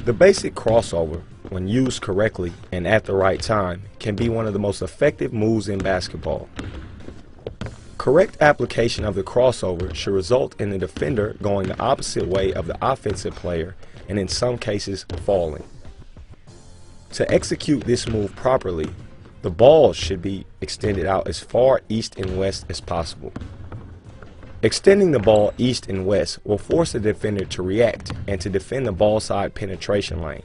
The basic crossover, when used correctly and at the right time, can be one of the most effective moves in basketball. Correct application of the crossover should result in the defender going the opposite way of the offensive player and in some cases falling. To execute this move properly, the ball should be extended out as far east and west as possible. Extending the ball east and west will force the defender to react and to defend the ball side penetration lane,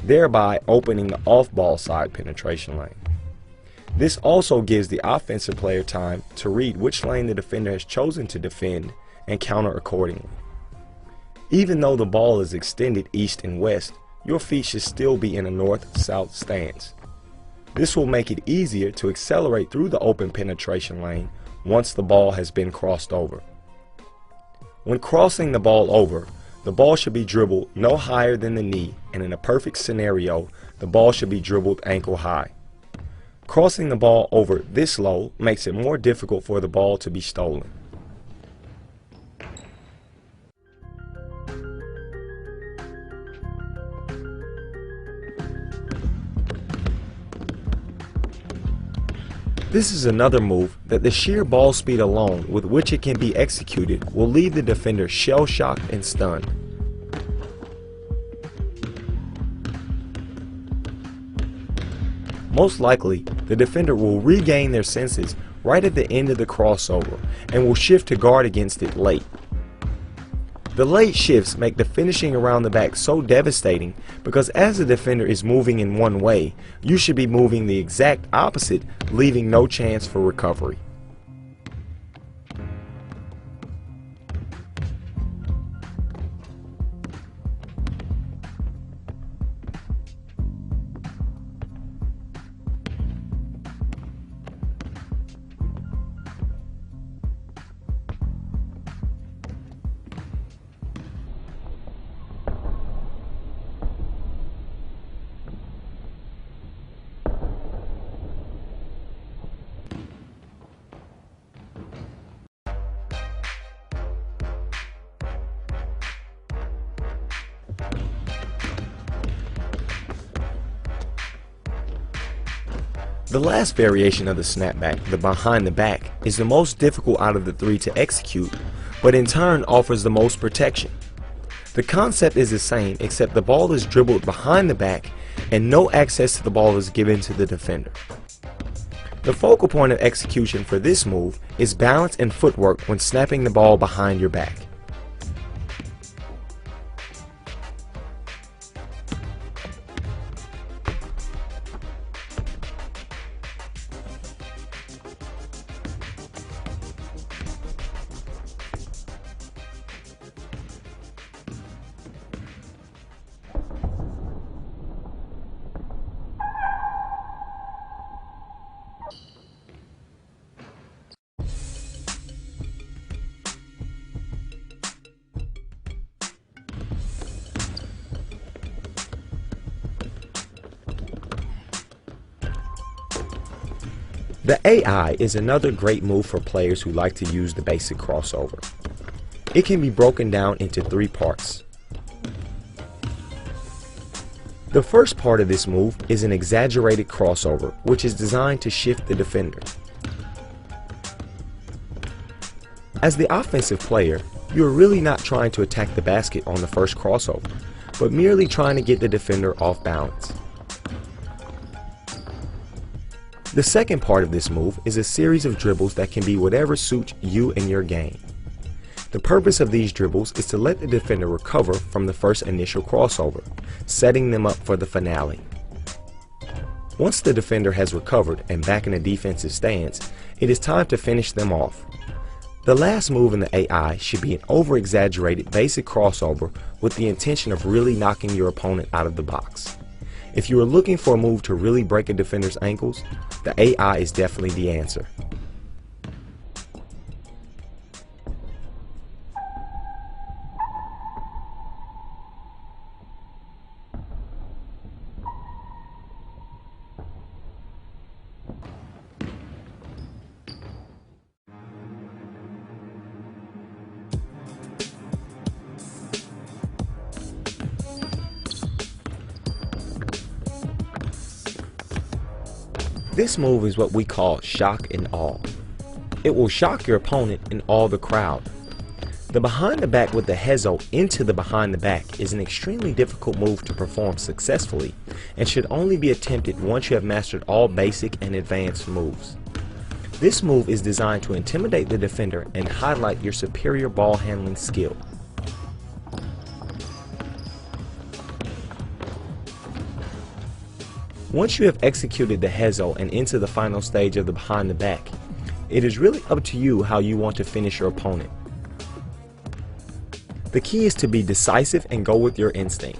thereby opening the off-ball side penetration lane. This also gives the offensive player time to read which lane the defender has chosen to defend and counter accordingly. Even though the ball is extended east and west, your feet should still be in a north-south stance. This will make it easier to accelerate through the open penetration lane once the ball has been crossed over. When crossing the ball over, the ball should be dribbled no higher than the knee, and in a perfect scenario, the ball should be dribbled ankle high. Crossing the ball over this low makes it more difficult for the ball to be stolen. This is another move that the sheer ball speed alone with which it can be executed will leave the defender shell-shocked and stunned. Most likely, the defender will regain their senses right at the end of the crossover and will shift to guard against it late. The late shifts make the finishing around the back so devastating because as the defender is moving in one way, you should be moving the exact opposite, leaving no chance for recovery. The last variation of the snapback, the behind the back, is the most difficult out of the three to execute, but in turn offers the most protection. The concept is the same except the ball is dribbled behind the back and no access to the ball is given to the defender. The focal point of execution for this move is balance and footwork when snapping the ball behind your back. The AI is another great move for players who like to use the basic crossover. It can be broken down into three parts. The first part of this move is an exaggerated crossover, which is designed to shift the defender. As the offensive player, you are really not trying to attack the basket on the first crossover, but merely trying to get the defender off balance. The second part of this move is a series of dribbles that can be whatever suits you and your game. The purpose of these dribbles is to let the defender recover from the first initial crossover, setting them up for the finale. Once the defender has recovered and back in a defensive stance, it is time to finish them off. The last move in the AI should be an over-exaggerated basic crossover with the intention of really knocking your opponent out of the box. If you are looking for a move to really break a defender's ankles, the AI is definitely the answer. This move is what we call shock and awe. It will shock your opponent and awe the crowd. The behind the back with the hezo into the behind the back is an extremely difficult move to perform successfully and should only be attempted once you have mastered all basic and advanced moves. This move is designed to intimidate the defender and highlight your superior ball handling skill. Once you have executed the hezo and into the final stage of the behind the back, it is really up to you how you want to finish your opponent. The key is to be decisive and go with your instinct.